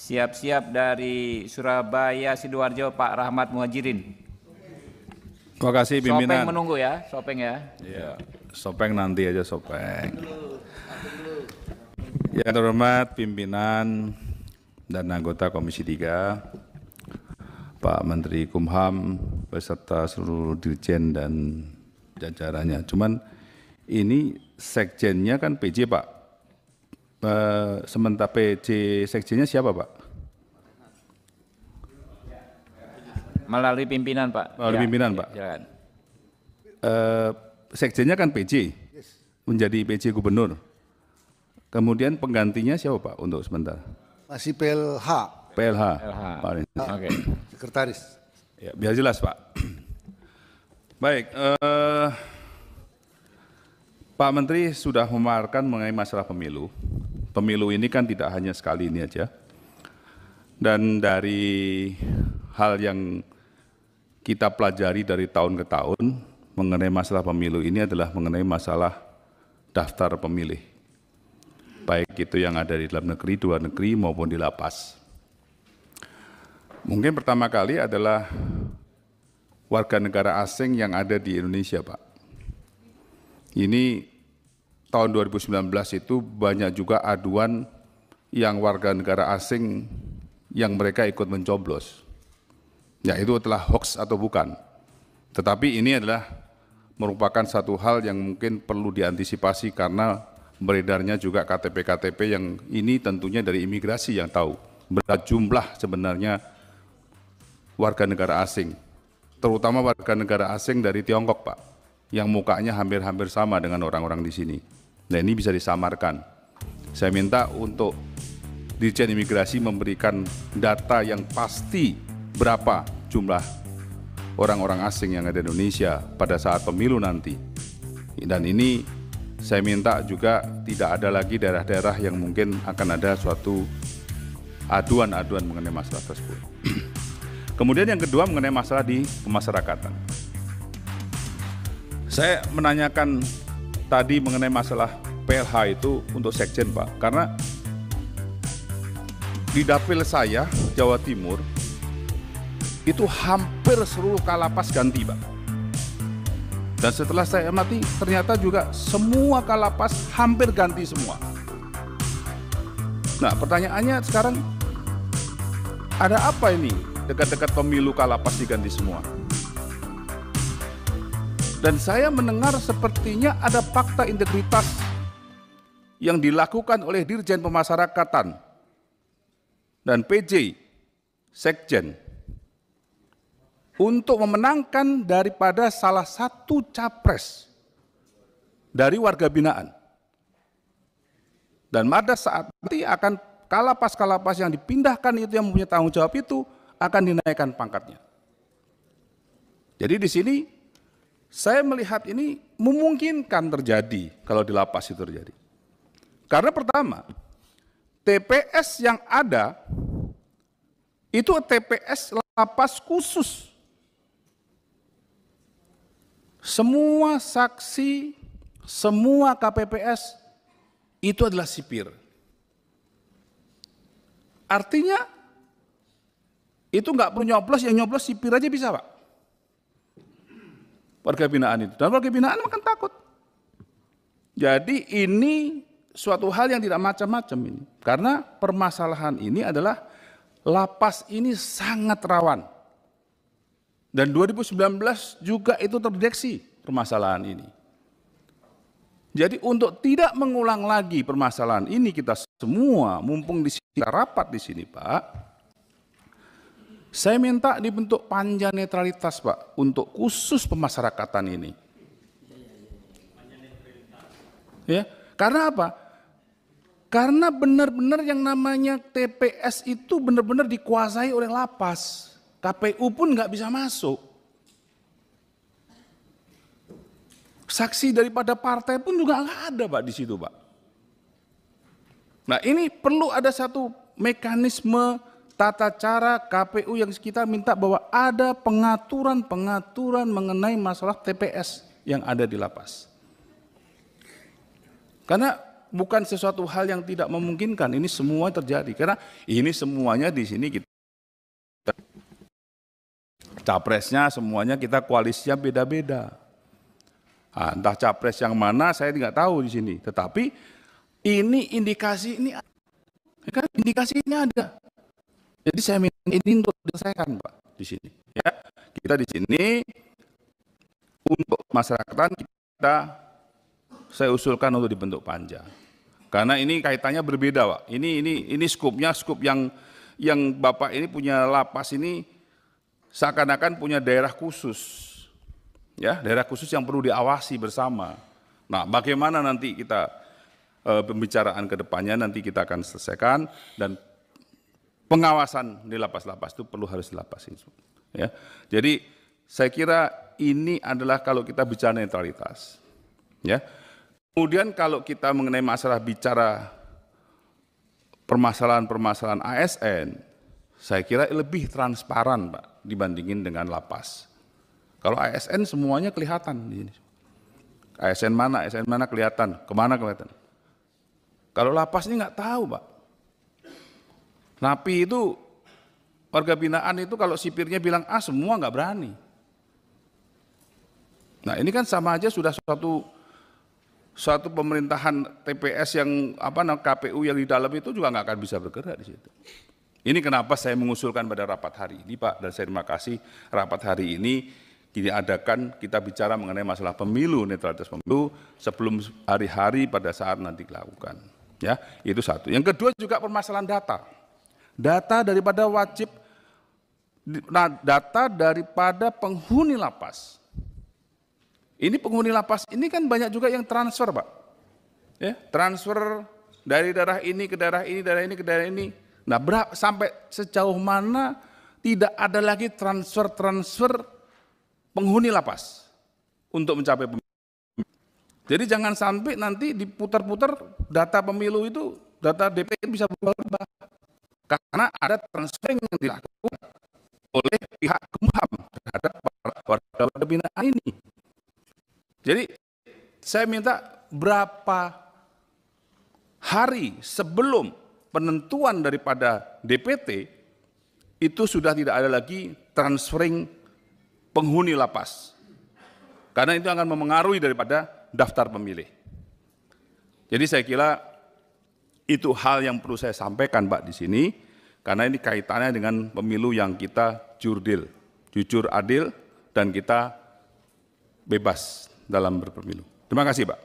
Siap-siap dari Surabaya, Sidoarjo, Pak Rahmat Muhajirin. Terima kasih pimpinan. Sopeng menunggu ya, Sopeng ya. Iya, Sopeng nanti aja Sopeng. Yang terhormat pimpinan dan anggota Komisi 3, Pak Menteri Kumham beserta seluruh dirjen dan jajarannya. Cuman ini sekjennya kan PJ Pak. Sementara PJ sekjennya siapa Pak? Melalui pimpinan Pak. Melalui pimpinan Pak. Silakan. Sekjennya kan PJ, menjadi PJ Gubernur. Kemudian penggantinya siapa Pak untuk sementara? Masih PLH. PLH. Oke. Sekretaris. Ya, biar jelas Pak. Baik, Pak Menteri sudah memaparkan mengenai masalah pemilu. Pemilu ini kan tidak hanya sekali ini aja. Dan dari hal yang kita pelajari dari tahun ke tahun mengenai masalah pemilu ini adalah mengenai masalah daftar pemilih. Baik itu yang ada di dalam negeri, luar negeri maupun di lapas. Mungkin pertama kali adalah warga negara asing yang ada di Indonesia, Pak. Ini tahun 2019 itu banyak juga aduan yang warga negara asing yang mereka ikut mencoblos. Ya itu adalah hoax atau bukan. Tetapi ini adalah merupakan satu hal yang mungkin perlu diantisipasi karena beredarnya juga KTP-KTP yang ini tentunya dari imigrasi yang tahu berapa jumlah sebenarnya warga negara asing, terutama warga negara asing dari Tiongkok Pak, yang mukanya hampir-hampir sama dengan orang-orang di sini. Nah ini bisa disamarkan. Saya minta untuk Dirjen Imigrasi memberikan data yang pasti berapa jumlah orang-orang asing yang ada di Indonesia pada saat pemilu nanti. Dan ini saya minta juga tidak ada lagi daerah-daerah yang mungkin akan ada suatu aduan-aduan mengenai masalah tersebut. Kemudian yang kedua mengenai masalah di kemasyarakatan. Saya menanyakan tadi mengenai masalah PLH itu untuk Sekjen Pak, karena di dapil saya, Jawa Timur, itu hampir seluruh kalapas ganti Pak. Dan setelah saya amati, ternyata juga semua kalapas hampir ganti semua. Nah pertanyaannya sekarang, ada apa ini dekat-dekat pemilu kalapas diganti semua? Dan saya mendengar sepertinya ada fakta integritas yang dilakukan oleh Dirjen Pemasyarakatan dan PJ Sekjen untuk memenangkan daripada salah satu capres dari warga binaan. Dan pada saat nanti akan kalapas-kalapas yang dipindahkan itu yang mempunyai tanggung jawab itu akan dinaikkan pangkatnya. Jadi di sini saya melihat ini memungkinkan terjadi kalau di lapas itu terjadi. Karena pertama, TPS yang ada itu TPS lapas khusus. Semua saksi, semua KPPS itu adalah sipir. Artinya itu nggak perlu nyoblos, yang nyoblos sipir aja bisa Pak. Warga binaan itu. Dan warga binaan makan takut. Jadi ini suatu hal yang tidak macam-macam ini. Karena permasalahan ini adalah lapas ini sangat rawan. Dan 2019 juga itu terdeteksi permasalahan ini. Jadi untuk tidak mengulang lagi permasalahan ini kita semua, mumpung di sini rapat di sini Pak, saya minta dibentuk panja netralitas Pak untuk khusus pemasyarakatan ini. Ya, karena apa? Karena benar-benar yang namanya TPS itu benar-benar dikuasai oleh lapas. KPU pun nggak bisa masuk. Saksi daripada partai pun juga nggak ada Pak di situ Pak. Nah ini perlu ada satu mekanisme tata cara KPU yang kita minta bahwa ada pengaturan-pengaturan mengenai masalah TPS yang ada di lapas. Karena bukan sesuatu hal yang tidak memungkinkan. Ini semua terjadi karena ini semuanya di sini kita capresnya semuanya kita koalisinya beda-beda. Nah, entah capres yang mana saya tidak tahu di sini. Tetapi ini indikasi ini kan indikasi ini ada. Jadi saya minta ini untuk diselesaikan Pak di sini. Ya, kita di sini untuk masyarakatan saya usulkan untuk dibentuk panja. Karena ini kaitannya berbeda Pak. Ini skupnya skup yang Bapak ini punya lapas ini seakan-akan punya daerah khusus. Ya, daerah khusus yang perlu diawasi bersama. Nah, bagaimana nanti kita pembicaraan ke depannya nanti kita akan selesaikan dan pengawasan di lapas-lapas itu harus dilapasin. Ya. Jadi saya kira ini adalah kalau kita bicara netralitas. Ya. Kemudian kalau kita mengenai masalah bicara permasalahan-permasalahan ASN, saya kira lebih transparan Pak dibandingin dengan lapas. Kalau ASN semuanya kelihatan di sini. ASN mana kelihatan, kemana kelihatan. Kalau lapas ini nggak tahu Pak. Napi itu, warga binaan itu kalau sipirnya bilang A semua nggak berani. Nah ini kan sama aja sudah suatu pemerintahan TPS yang KPU yang di dalam itu juga nggak akan bisa bergerak di situ. Ini kenapa saya mengusulkan pada rapat hari ini Pak, dan saya terima kasih rapat hari ini diadakan kita bicara mengenai masalah pemilu, netralitas pemilu sebelum hari-hari pada saat nanti dilakukan. Ya, itu satu. Yang kedua juga permasalahan data. Data daripada daripada penghuni lapas. Ini penghuni lapas ini kan banyak juga yang transfer, Pak. Ya, transfer dari daerah ini ke daerah ini, daerah ini ke daerah ini. Nah, sampai sejauh mana tidak ada lagi transfer penghuni lapas untuk mencapai pemilu. Jadi jangan sampai nanti diputar-putar data pemilu itu, data DPR bisa berubah. Karena ada transfer yang dilakukan oleh pihak Kumham terhadap warga binaan ini. Jadi saya minta berapa hari sebelum penentuan daripada DPT itu sudah tidak ada lagi transferring penghuni lapas. Karena itu akan memengaruhi daripada daftar pemilih. Jadi saya kira itu hal yang perlu saya sampaikan Pak di sini, karena ini kaitannya dengan pemilu yang kita jurdil, jujur, adil, dan kita bebas dalam berpemilu. Terima kasih Pak.